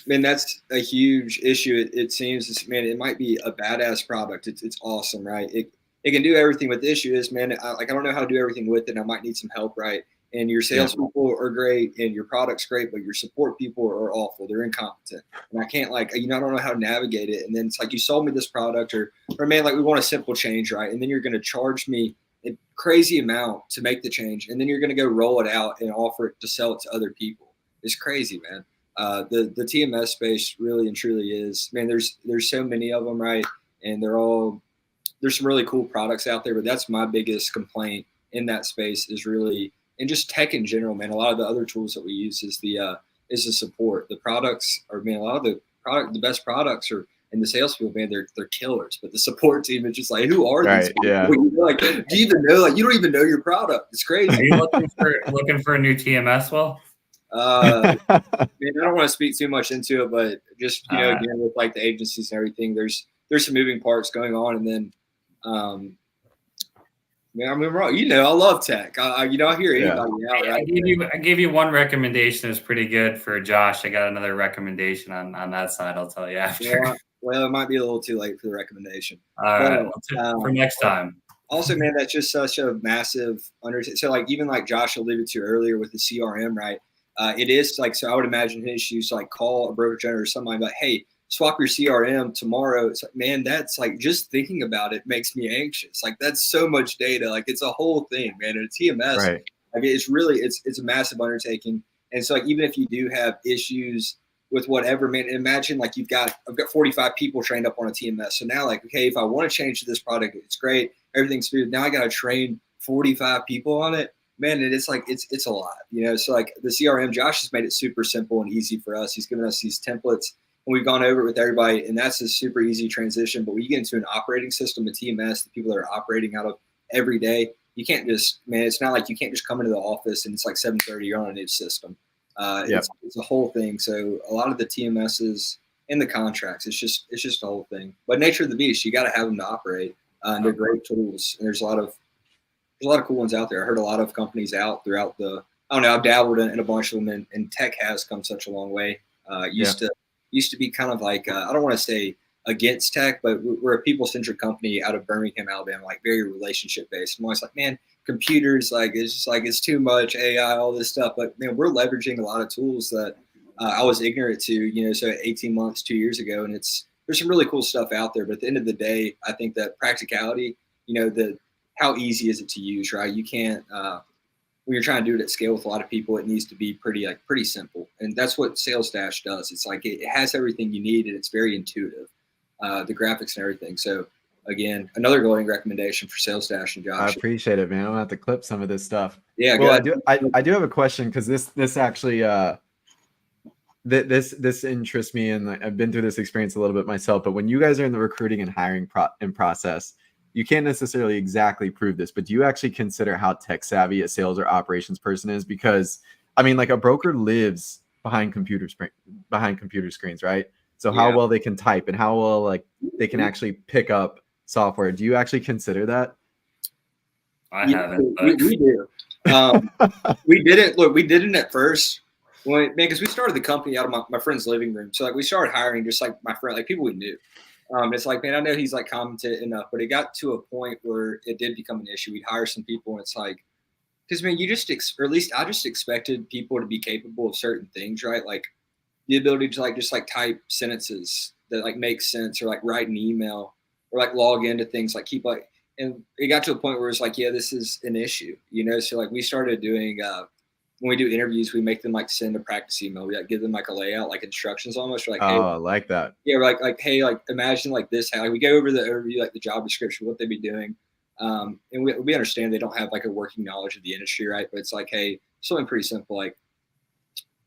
Man, that's a huge issue. It seems, man, it might be a badass product. It's awesome, right? It can do everything, but the issue is, man, I don't know how to do everything with it. I might need some help, right? And your salespeople are great, and your product's great, but your support people are awful. They're incompetent, and I can't I don't know how to navigate it. And then it's like you sold me this product, or man, like we want a simple change, right? And then you're going to charge me a crazy amount to make the change, and then you're going to go roll it out and offer it to sell it to other people. It's crazy, man. The TMS space really and truly is, man, there's so many of them, right? And there's some really cool products out there, but that's my biggest complaint in that space is really, and just tech in general, man. A lot of the other tools that we use is the support. The products are, man, a lot of the best products are in the sales field, man, they're killers, but the support team is just like, who are these people? Yeah. Like, do you even know? Like, you don't even know your product. It's crazy. Are you looking for a new TMS? Well, man, I don't want to speak too much into it, but just again with like the agencies and everything, there's some moving parts going on, and then man, I mean, wrong. I love tech. I hear anybody out. Right? I gave you one recommendation. It was pretty good for Josh. I got another recommendation on that side. I'll tell you after. Yeah, well, it might be a little too late for the recommendation. All right, for next time. Also, man, that's just such a massive undertaking. So, like, even like Josh alluded to earlier with the CRM, right? It is like, so I would imagine his issues like call a broker general or somebody like, hey, swap your CRM tomorrow. It's like, man, that's like, just thinking about it makes me anxious. Like, that's so much data. Like, it's a whole thing, man. And a TMS, right. Like, it's really, it's a massive undertaking. And so, like, even if you do have issues with whatever, man, imagine like I've got 45 people trained up on a TMS. So now, like, okay, if I want to change to this product, it's great, everything's smooth. Now I got to train 45 people on it. Man, it's like it's a lot, So like the CRM, Josh has made it super simple and easy for us. He's given us these templates, and we've gone over it with everybody, and that's a super easy transition. But when you get into an operating system, a TMS, the people that are operating out of every day, you can't just, man, it's not like you can't just come into the office and it's like 7:30, you're on a new system. It's a whole thing. So a lot of the TMSs in the contracts, it's just a whole thing. But nature of the beast, you got to have them to operate, and they're great tools. And there's a lot of cool ones out there. I heard a lot of companies out throughout I've dabbled in a bunch of them, and tech has come such a long way. Used to be kind of like, I don't want to say against tech, but we're a people-centric company out of Birmingham, Alabama, like very relationship-based. I'm always like, man, computers, like, it's just like, it's too much AI, all this stuff. But man, we're leveraging a lot of tools that I was ignorant to, so 18 months, 2 years ago. And there's some really cool stuff out there. But at the end of the day, I think that practicality, how easy is it to use, right? You can't, when you're trying to do it at scale with a lot of people, it needs to be pretty simple. And that's what Salesdash does. It's like, it has everything you need, and it's very intuitive, the graphics and everything. So again, another glowing recommendation for Salesdash and Josh. I appreciate it, man. I'm gonna have to clip some of this stuff. Yeah. Well, I do have a question, because this actually, this interests me, and I've been through this experience a little bit myself. But when you guys are in the recruiting and hiring process, you can't necessarily exactly prove this, but do you actually consider how tech savvy a sales or operations person is? Because I mean, like, a broker lives behind computer screens, right? So how well they can type, and how well like they can actually pick up software. Do you actually consider that? I haven't. We do. We didn't at first. Well, man, because we started the company out of my friend's living room. So like we started hiring just like my friend, like people we knew. It's like, man, I know he's like competent enough, but it got to a point where it did become an issue. We'd hire some people, and it's like, because man, you just or at least I just expected people to be capable of certain things, right? Like the ability to like just like type sentences that like make sense, or like write an email, or like log into things, like keep like. And it got to a point where it's like, yeah, this is an issue, you know. So like we started doing when we do interviews, we make them like send a practice email. We like give them like a layout, like instructions almost. We're like, hey, Oh, I like that. yeah, we're like hey, like imagine like this. How like, we go over the overview, like the job description, what they'd be doing, and we understand they don't have like a working knowledge of the industry, right? But it's like, hey, something pretty simple, like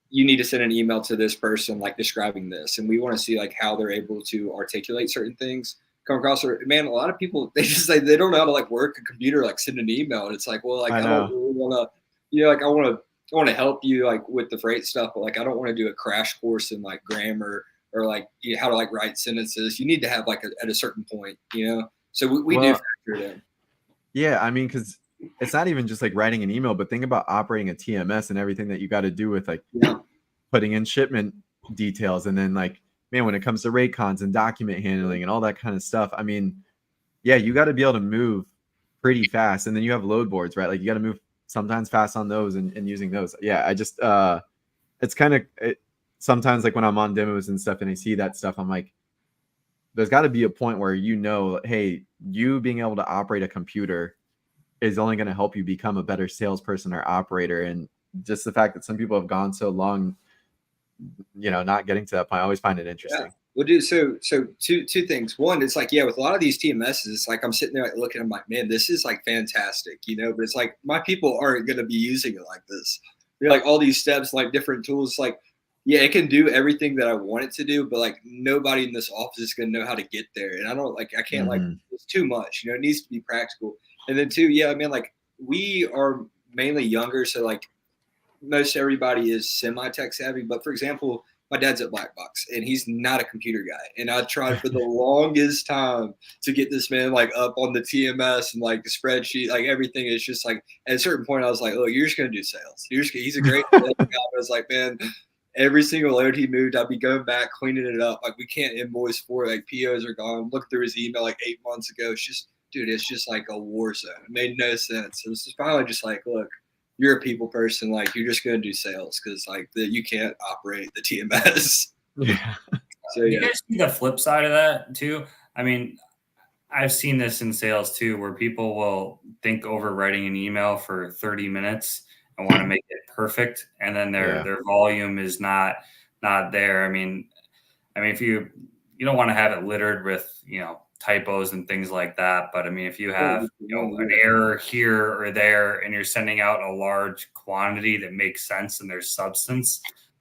you need to send an email to this person, like describing this, and we want to see like how they're able to articulate certain things. Come across, or man, a lot of people they just like they don't know how to like work a computer, like send an email, and it's like, well, like I I don't know. really want to, you know, like I want to help you like with the freight stuff, but like I don't want to do a crash course in like grammar or like you know, how to like write sentences. You need to have like at a certain point, you know. So we do Well, factor it in. yeah, I mean, because it's not even just like writing an email, but think about operating a TMS and everything that you got to do with like Yeah. putting in shipment details, and then like, man, when it comes to rate cons and document handling and all that kind of stuff, I mean, yeah, you got to be able to move pretty fast. And then you have load boards, right? Like you got to move sometimes fast on those and using those. Yeah, I just it's kind of sometimes like when I'm on demos and stuff and I see that stuff, I'm like, there's got to be a point where, you know, hey, you being able to operate a computer is only going to help you become a better salesperson or operator. And just the fact that some people have gone so long, you know, not getting to that point, I always find it Yeah. interesting. Well, dude, so two things. One, it's like, yeah, with a lot of these TMSs, it's like I'm sitting there like looking, I'm like, man, this is like fantastic, you know, but it's like my people aren't going to be using it like this. You're like all these steps, like different tools, like, yeah, it can do everything that I want it to do, but like nobody in this office is going to know how to get there. And I don't like, I can't like, it's too much, you know, it needs to be practical. And then two, yeah, I mean, like we are mainly younger. So like most everybody is semi-tech savvy, but for example, my dad's at Black Box and he's not a computer guy. And I tried for the longest time to get this man like up on the TMS and like the spreadsheet, like everything is just like at a certain point I was like, oh, you're just gonna do sales. He's a great sales guy. I was like, man, every single load he moved, I'd be going back, cleaning it up. Like we can't invoice for it. Like POs are gone. Look through his email like 8 months ago. It's just, dude, it's just like a war zone. It made no sense. It was just finally just like, look, you're a people person, like you're just gonna do sales because like you can't operate the TMS. Yeah. So You guys see the flip side of that too. I mean, I've seen this in sales too, where people will think over writing an email for 30 minutes and want to make it perfect, and then their volume is not there. I mean, if you don't want to have it littered with, you know, typos and things like that, but I mean, if you have, you know, an error here or there and you're sending out a large quantity that makes sense and there's substance,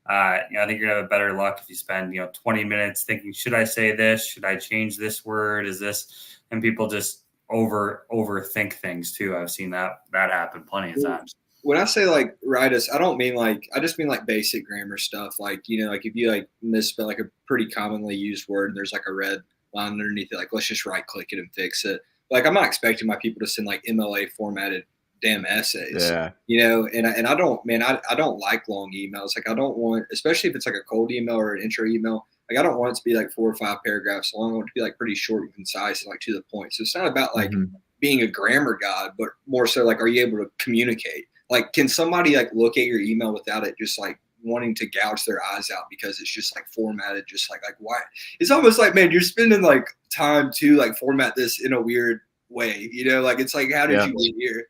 you know, I think you're gonna have better luck if you spend, you know, 20 minutes thinking, should I say this? Should I change this word? Is this? And people just overthink things too. I've seen that happen plenty of times. When I say like write us, I don't mean like, I just mean like basic grammar stuff. Like, you know, like if you like misspell like a pretty commonly used word and there's like a red line underneath it, like let's just right click it and fix it. Like I'm not expecting my people to send like MLA formatted damn essays, you know, and I don't, man, I don't like long emails. Like I don't want, especially if it's like a cold email or an intro email, like I don't want it to be like 4 or 5 paragraphs long. I want it to be like pretty short and concise and like to the point. So it's not about like being a grammar god, but more so like, are you able to communicate? Like, can somebody like look at your email without it just like wanting to gouge their eyes out because it's just like formatted, just like why? It's almost like, man, you're spending like time to like format this in a weird way, you know? Like it's like, how did you get here?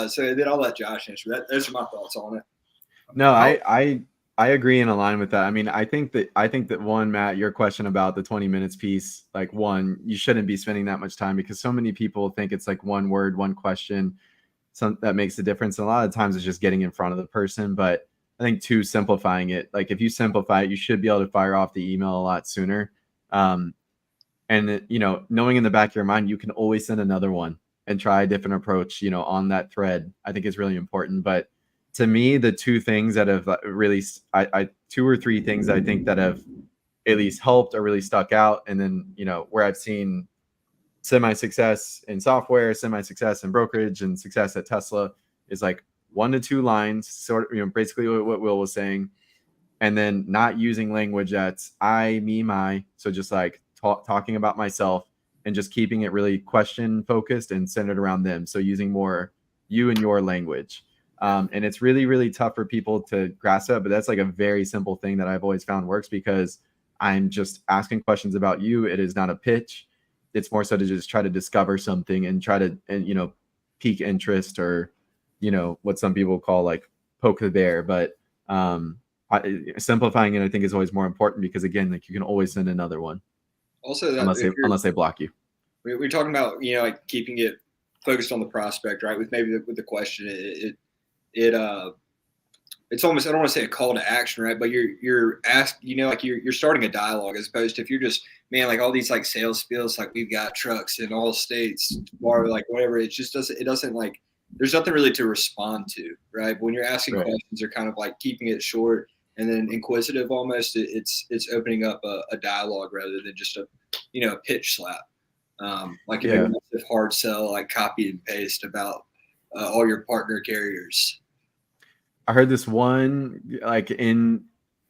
So then I'll let Josh answer that. Those are my thoughts on it. No, I agree and align with that. I mean, I think that one, Matt, your question about the 20 minutes piece, like one, you shouldn't be spending that much time because so many people think it's like one word, one question. That makes a difference. And a lot of times it's just getting in front of the person. But I think two, simplifying it. Like if you simplify it, you should be able to fire off the email a lot sooner. And you know, knowing in the back of your mind, you can always send another one and try a different approach, you know, on that thread, I think is really important. But to me, the two things that have really, I 2 or 3 things I think that have at least helped or really stuck out. And then, you know, where I've seen semi-success in software, semi-success in brokerage, and success at Tesla is like 1 to 2 lines, sort of, you know, basically what Will was saying. and then not using language that's I, me, my. So just like talking about myself and just keeping it really question focused and centered around them. So using more you and your language. And it's really, really tough for people to grasp that, but that's like a very simple thing that I've always found works because I'm just asking questions about you. It is not a pitch. It's more so to just try to discover something and try to, and, you know, pique interest or, you know, what some people call like poke the bear. But simplifying it, I think, is always more important because, again, like you can always send another one. Also, that unless they block you. We're talking about, you know, like keeping it focused on the prospect, right? With maybe with the question, it's almost, I don't want to say a call to action, right? But you're asked, you know, like you're starting a dialogue as opposed to if you're just, man, like all these like sales skills, like we've got trucks in all states or like whatever. It just doesn't like, there's nothing really to respond to, right? But when you're asking questions, you're kind of like keeping it short and then inquisitive almost. It's opening up a dialogue rather than just a, you know, a pitch slap. Like a massive hard sell, like copy and paste about all your partner carriers. I heard this one, like in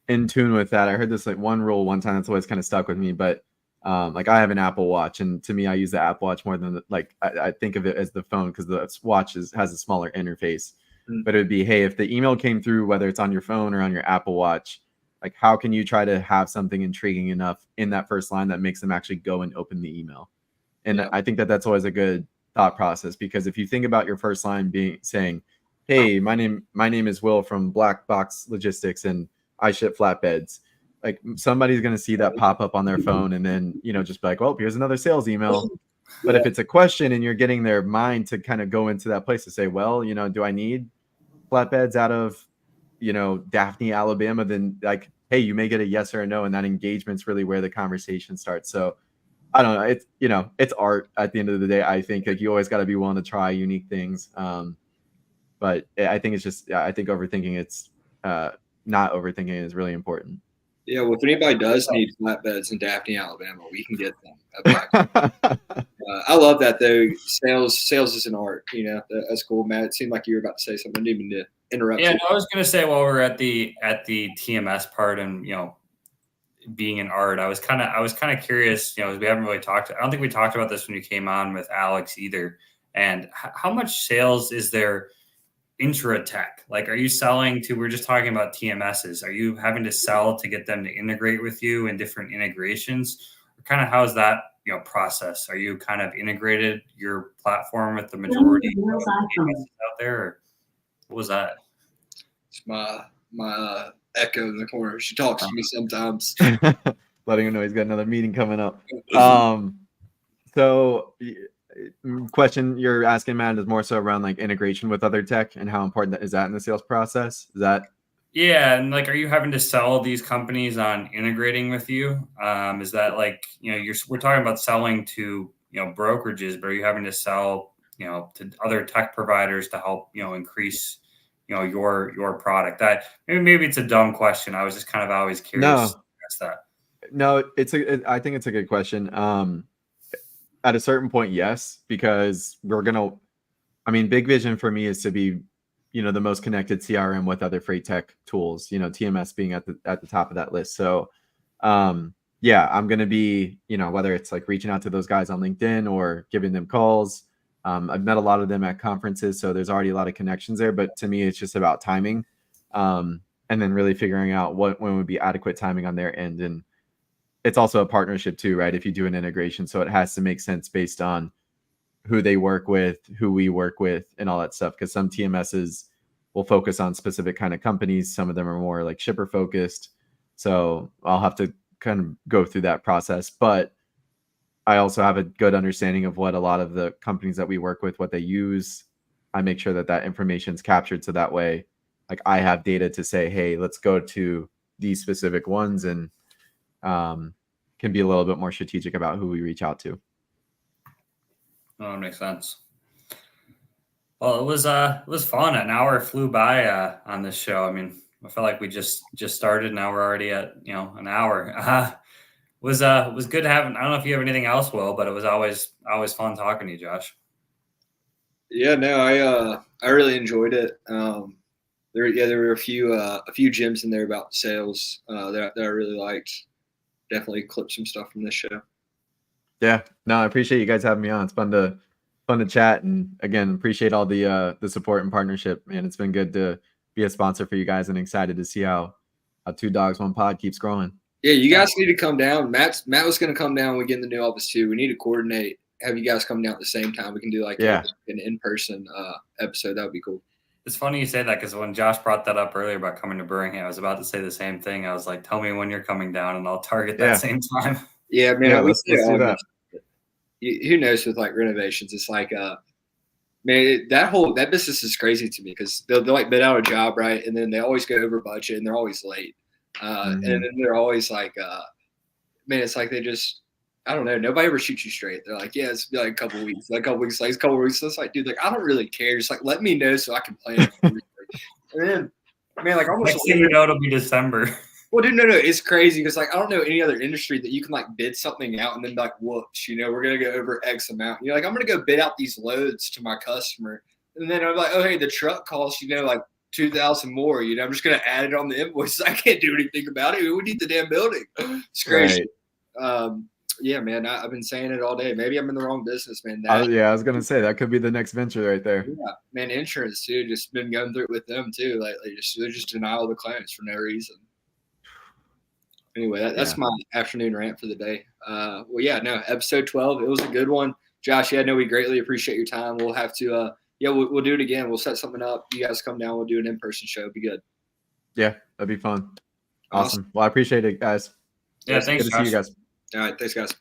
tune with that. I heard this like one rule one time that's always kind of stuck with me. But like I have an Apple Watch, and to me, I use the Apple Watch more than I think of it as the phone because the watch has a smaller interface. But it would be, hey, if the email came through, whether it's on your phone or on your Apple Watch, like how can you try to have something intriguing enough in that first line that makes them actually go and open the email? And I think that that's always a good thought process because if you think about your first line being saying, hey, my name is Will from Black Box Logistics and I ship flatbeds. Like somebody's going to see that pop up on their phone and then, you know, just be like, well, here's another sales email. But if it's a question and you're getting their mind to kind of go into that place to say, well, you know, do I need flatbeds out of, you know, Daphne, Alabama? Then like, hey, you may get a yes or a no. And that engagement's really where the conversation starts. So I don't know. It's, you know, it's art at the end of the day. I think like you always got to be willing to try unique things. But I think it's just, I think overthinking it's not overthinking is really important. Yeah, well, if anybody does need flatbeds in Daphne, Alabama, we can get them. I love that though. Sales is an art. You know, that's cool, Matt. It seemed like you were about to say something. I didn't mean to interrupt. Yeah, no, I was going to say while we're at the TMS part and, you know, being an art, I was kind of curious. You know, we haven't really talked. I don't think we talked about this when you came on with Alex either. And how much sales is there intra tech? Like, are you selling to? We're just talking about TMSs. Are you having to sell to get them to integrate with you in different integrations? Or kind of how's that, you know, process? Are you kind of integrated your platform with the majority of TMSs out there? Or what was that? It's my echo in the corner. She talks to me sometimes. Letting him know he's got another meeting coming up. So question you're asking, Matt, is more so around like integration with other tech and how important is that in the sales process? Is that? Yeah, and like, are you having to sell these companies on integrating with you? Is that like, you know, we're talking about selling to, you know, brokerages, but are you having to sell, you know, to other tech providers to help, you know, increase, you know, your product? That maybe it's a dumb question. I was just kind of always curious. No, I think it's a good question. At a certain point, yes, because big vision for me is to be, you know, the most connected CRM with other freight tech tools, you know, TMS being at the top of that list. So, yeah, I'm going to be, you know, whether it's like reaching out to those guys on LinkedIn or giving them calls. I've met a lot of them at conferences, so there's already a lot of connections there. But to me, it's just about timing, and then really figuring out when would be adequate timing on their end. And it's also a partnership too, right? If you do an integration, so it has to make sense based on who they work with, who we work with, and all that stuff. Because some TMSs will focus on specific kind of companies. Some of them are more like shipper focused. So I'll have to kind of go through that process. But I also have a good understanding of what a lot of the companies that we work with, what they use. I make sure that information is captured. So that way, like I have data to say, hey, let's go to these specific ones, and can be a little bit more strategic about who we reach out to. Oh, that makes sense. Well, it was fun. An hour flew by on this show. I mean, I felt like we just started. Now we're already at, you know, an hour. Was good having. I don't know if you have anything else, Will, but it was always fun talking to you, Josh. Yeah, no, I really enjoyed it. there were a few gems in there about sales that I really liked. Definitely clipped some stuff from this show. Yeah, no, I appreciate you guys having me on. It's fun to chat, and again, appreciate all the support and partnership, man. It's been good to be a sponsor for you guys, and excited to see how Two Dogs One Pod keeps growing. Yeah, you guys need to come down. Matt was going to come down when we get in the new office too. We need to coordinate, have you guys come down at the same time. We can do like an in-person episode. That would be cool. It's funny you say that, because when Josh brought that up earlier about coming to Birmingham, I was about to say the same thing. I was like, tell me when you're coming down and I'll target that same time. Yeah, man. Yeah, let's do that. Who knows with like renovations? It's like, man, that business is crazy to me, because they'll like bid out a job, right? And then they always go over budget and they're always late. And then they're always like, man, it's like they just, I don't know. Nobody ever shoots you straight. They're like, yeah, it's be like a couple weeks, like a couple weeks. So it's like, dude, like, I don't really care. Just like, let me know so I can plan. And then, man, like almost. Next thing you know, it'll be December. Well, dude, no, it's crazy, because like I don't know any other industry that you can like bid something out and then like, whoops, we're gonna go over X amount. Like, I'm gonna go bid out these loads to my customer, and then I'm like, oh hey, the truck costs like $2,000 more. I'm just gonna add it on the invoices. I can't do anything about it. We need the damn building. It's crazy. Right. Yeah, man, I've been saying it all day. Maybe I'm in the wrong business, man. I was gonna say that could be the next venture right there. Yeah, man, insurance too. Just been going through it with them too. Like they're just denial of the claims for no reason. Anyway, that's my afternoon rant for the day. Episode 12. It was a good one, Josh. Yeah, no, we greatly appreciate your time. We'll have to, we'll do it again. We'll set something up. You guys come down. We'll do an in-person show. It'd be good. Yeah, that'd be fun. Awesome. Well, I appreciate it, guys. Yeah, thanks. Good to see you guys. All right, thanks, guys.